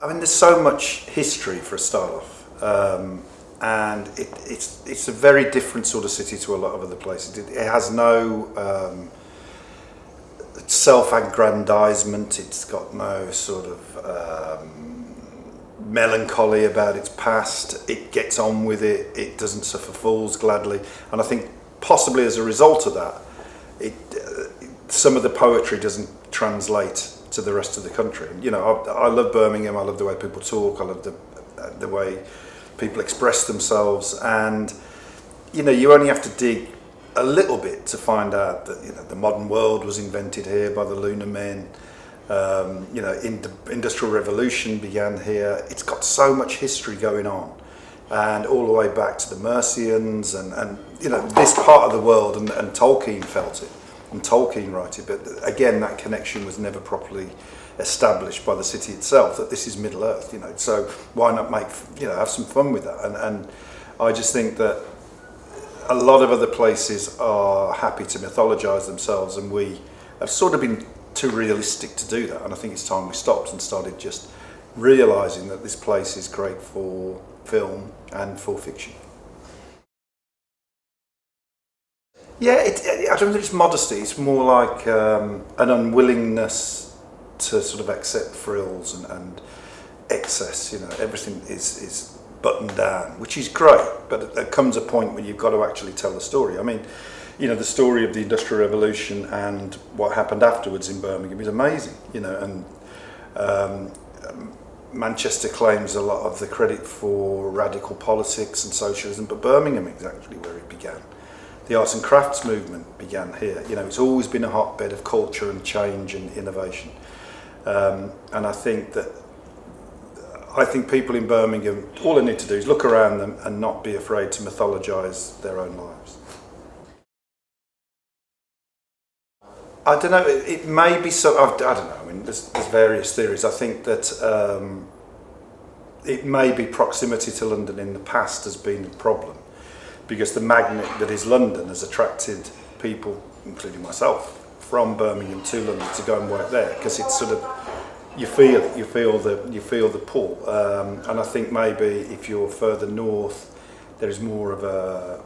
I mean, there's so much history for a start off, and it's a very different sort of city to a lot of other places. It has no self-aggrandizement. It's got no sort of melancholy about its past. It gets on with it. It doesn't suffer fools gladly, and I think possibly as a result of that, some of the poetry doesn't translate to the rest of the country. You know, I love Birmingham. I love the way people talk. I love the way people express themselves, and you know, you only have to dig a little bit to find out that, you know, the modern world was invented here by the lunar men. You know, the Industrial Revolution began here. It's got so much history going on, and all the way back to the Mercians, and you know, this part of the world, and Tolkien felt it, and Tolkien wrote it, but again, that connection was never properly established by the city itself, that this is Middle Earth, you know, so why not have some fun with that, and I just think that a lot of other places are happy to mythologise themselves, and we have sort of been too realistic to do that, and I think it's time we stopped and started just realising that this place is great for film and for fiction. Yeah, I don't think it's modesty. It's more like an unwillingness to sort of accept frills and excess. You know, everything is buttoned down, which is great. But there comes a point where you've got to actually tell the story. I mean, you know, the story of the Industrial Revolution and what happened afterwards in Birmingham is amazing. You know, and Manchester claims a lot of the credit for radical politics and socialism, but Birmingham is actually where it began. The arts and crafts movement began here. You know, it's always been a hotbed of culture and change and innovation. And I think people in Birmingham, all they need to do is look around them and not be afraid to mythologise their own lives. I don't know, it may be so, I don't know, I mean, there's various theories. I think that it may be proximity to London in the past has been a problem, because the magnet that is London has attracted people, including myself, from Birmingham to London to go and work there, because it's sort of, you feel it, you feel the pull, and I think maybe if you're further north, there is more of a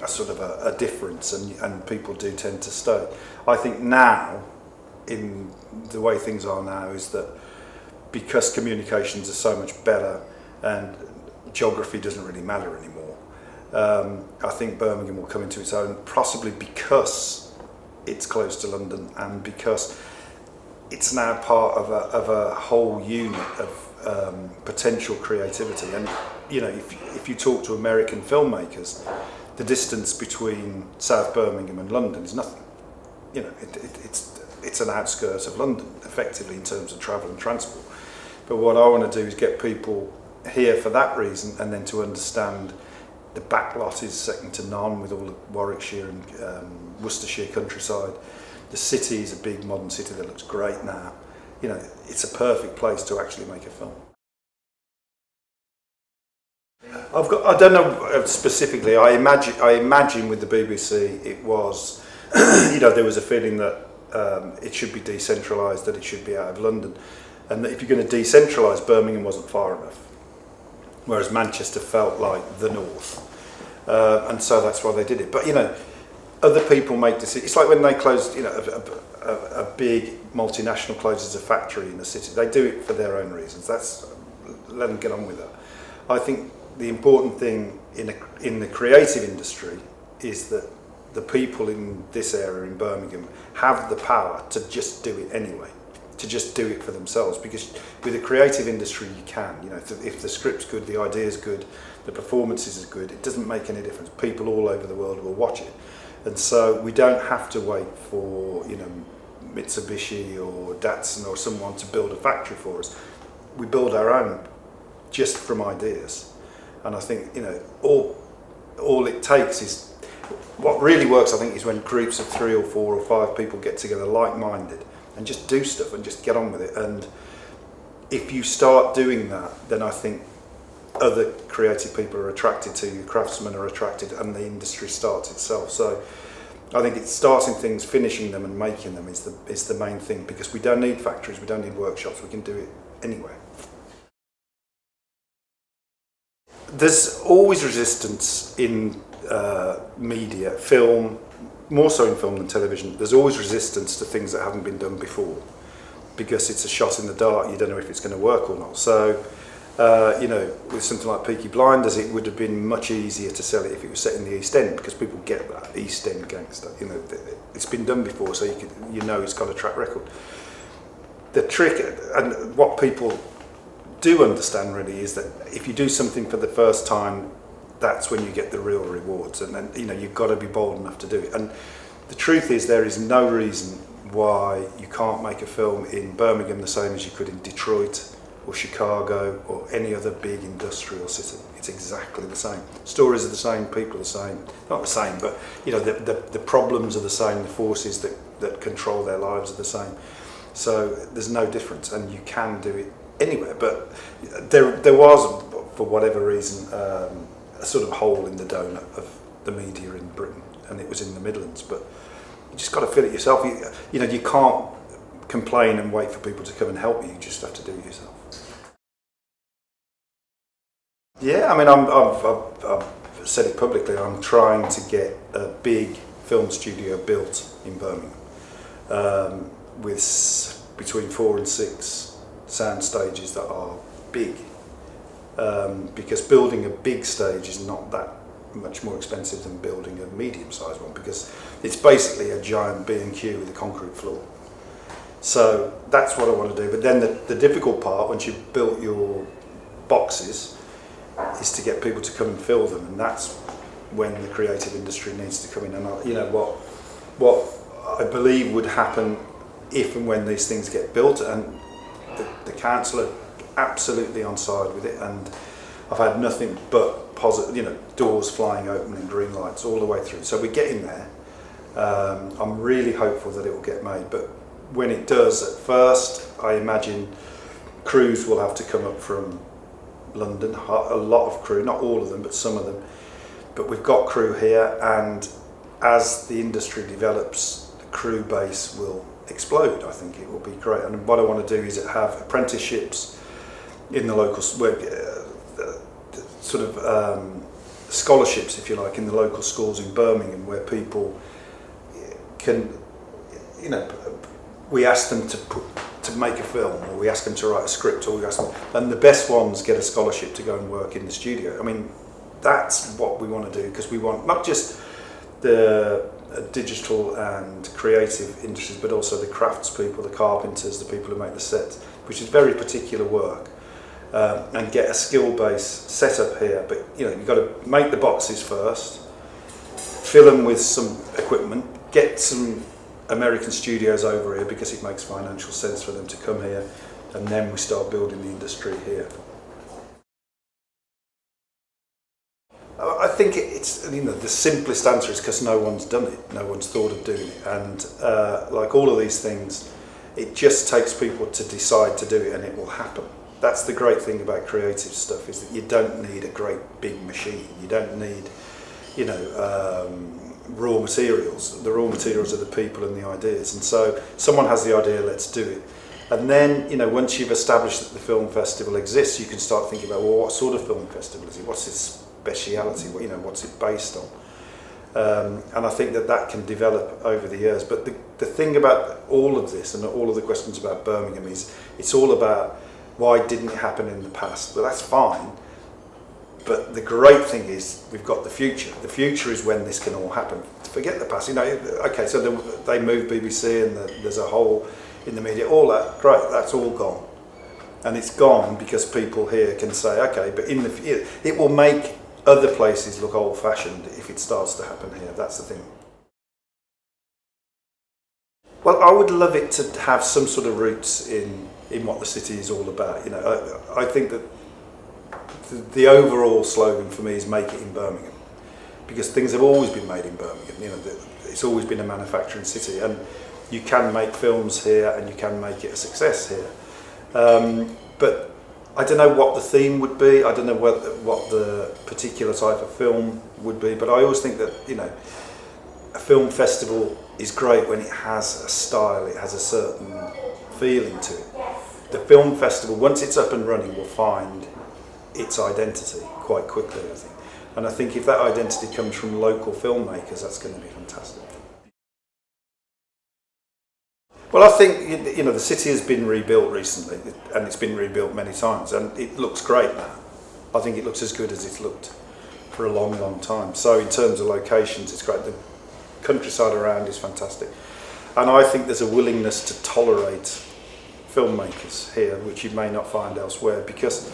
sort of a difference, and people do tend to stay. I think now, in the way things are now, is that because communications are so much better and geography doesn't really matter anymore, I think Birmingham will come into its own, possibly because it's close to London and because it's now part of a whole unit of potential creativity. And you know, if you talk to American filmmakers, the distance between South Birmingham and London is nothing. You know, it's an outskirts of London, effectively, in terms of travel and transport. But what I want to do is get people here for that reason, and then to understand the backlot is second to none with all the Warwickshire and Worcestershire countryside. The city is a big modern city that looks great now. You know, it's a perfect place to actually make a film. I don't know specifically. I imagine with the BBC it was, you know, there was a feeling that it should be decentralised, that it should be out of London, and that if you're going to decentralise, Birmingham wasn't far enough, whereas Manchester felt like the north, and so that's why they did it. But you know, other people make decisions. It's like when they closed, you know, a big multinational closes a factory in a city. They do it for their own reasons. Let them get on with that. I think the important thing in the creative industry is that the people in this area in Birmingham have the power to just do it anyway, to just do it for themselves, because with the creative industry you can, you know, if the script's good, the idea's good, the performances is good, it doesn't make any difference. People all over the world will watch it, and so we don't have to wait for, you know, Mitsubishi or Datsun or someone to build a factory for us. We build our own just from ideas. And I think, you know, all it takes is, what really works, I think, is when groups of 3 or 4 or 5 people get together like-minded and just do stuff and just get on with it. And if you start doing that, then I think other creative people are attracted to you, craftsmen are attracted, and the industry starts itself. So I think it's starting things, finishing them and making them is the main thing, because we don't need factories, we don't need workshops, we can do it anywhere. There's always resistance in media, film, more so in film than television. There's always resistance to things that haven't been done before, because it's a shot in the dark. You don't know if it's going to work or not. So, with something like Peaky Blinders, it would have been much easier to sell it if it was set in the East End, because people get that East End gangster. It's been done before, so it's got a track record. The trick, and what people do understand really, is that if you do something for the first time, that's when you get the real rewards, and then you've got to be bold enough to do it. And the truth is, there is no reason why you can't make a film in Birmingham the same as you could in Detroit or Chicago or any other big industrial city. It's exactly the same. Stories are the same, people are the same. Not the same, but the problems are the same, the forces that control their lives are the same. So there's no difference, and you can do it anywhere. But there was, for whatever reason, a sort of hole in the donut of the media in Britain, and it was in the Midlands. But you just got to fill it yourself. You can't complain and wait for people to come and help you. You just have to do it yourself. Yeah, I mean, I've said it publicly. I'm trying to get a big film studio built in Birmingham, with between 4 and 6 sound stages that are big. Because building a big stage is not that much more expensive than building a medium-sized one, because it's basically a giant B&Q with a concrete floor. So that's what I want to do. But then the difficult part, once you've built your boxes, is to get people to come and fill them, and that's when the creative industry needs to come in. And what I believe would happen if and when these things get built, and the council are absolutely on side with it, and I've had nothing but positive, doors flying open and green lights all the way through. So we're getting there. I'm really hopeful that it will get made, but when it does, at first, I imagine crews will have to come up from London, a lot of crew, not all of them, but some of them. But we've got crew here, and as the industry develops, the crew base will explode. I think it will be great. And what I want to do is have apprenticeships in the local, scholarships, if you like, in the local schools in Birmingham, where people can, we ask them to make a film, or we ask them to write a script, or we ask them, and the best ones get a scholarship to go and work in the studio. I mean, that's what we want to do, because we want not just the digital and creative industries, but also the craftspeople, the carpenters, the people who make the sets, which is very particular work, and get a skill base set up here. But you've got to make the boxes first, fill them with some equipment, get some American studios over here, because it makes financial sense for them to come here, and then we start building the industry here. I think it's, the simplest answer is because no one's done it, no one's thought of doing it, and like all of these things, it just takes people to decide to do it, and it will happen. That's the great thing about creative stuff, is that you don't need a great big machine. You don't need, raw materials. The raw materials are the people and the ideas. And so someone has the idea, let's do it. And then, once you've established that the film festival exists, you can start thinking about, well, what sort of film festival is it? What's its speciality? What's it based on? And I think that can develop over the years. But the thing about all of this, and all of the questions about Birmingham, is it's all about why didn't it happen in the past? Well, that's fine. But the great thing is we've got the future. The future is when this can all happen. Forget the past. Okay, so they moved BBC, and there's a hole in the media. All that, great, that's all gone. And it's gone because people here can say, okay, but in the future, it will make other places look old-fashioned if it starts to happen here. That's the thing. Well, I would love it to have some sort of roots in what the city is all about. I think that the overall slogan for me is "Make it in Birmingham," because things have always been made in Birmingham. It's always been a manufacturing city, and you can make films here, and you can make it a success here. But I don't know what the theme would be. I don't know what the particular type of film would be. But I always think that a film festival is great when it has a style, it has a certain feeling to it. The film festival, once it's up and running, will find its identity quite quickly, I think. And I think if that identity comes from local filmmakers, that's going to be fantastic. Well, I think, you know, the city has been rebuilt recently, and it's been rebuilt many times, and it looks great now. I think it looks as good as it's looked for a long, long time. So in terms of locations, it's great. The countryside around is fantastic. And I think there's a willingness to tolerate filmmakers here, which you may not find elsewhere, because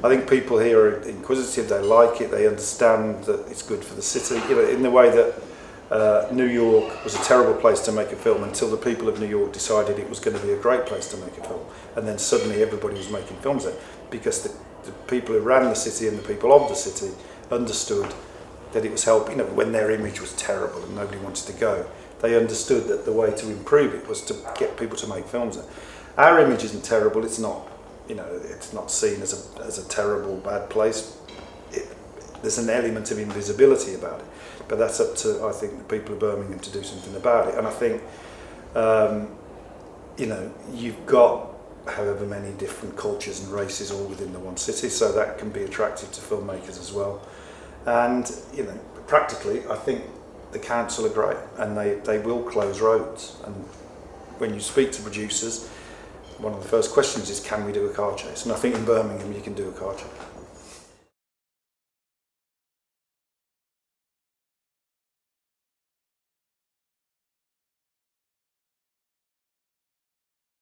I think people here are inquisitive, they like it, they understand that it's good for the city, you know, in the way that New York was a terrible place to make a film until the people of New York decided it was going to be a great place to make a film, and then suddenly everybody was making films there, because the people who ran the city and the people of the city understood that it was helping, you know, when their image was terrible and nobody wanted to go, they understood that the way to improve it was to get people to make films there. Our image isn't terrible, it's not, you know, it's not seen as a terrible, bad place. There's an element of invisibility about it, but that's up to, I think, the people of Birmingham to do something about it. And I think, you know, you've got however many different cultures and races all within the one city, so that can be attractive to filmmakers as well. And, you know, practically, I think the council are great, and they will close roads. And when you speak to producers, one of the first questions is, can we do a car chase? And I think in Birmingham you can do a car chase.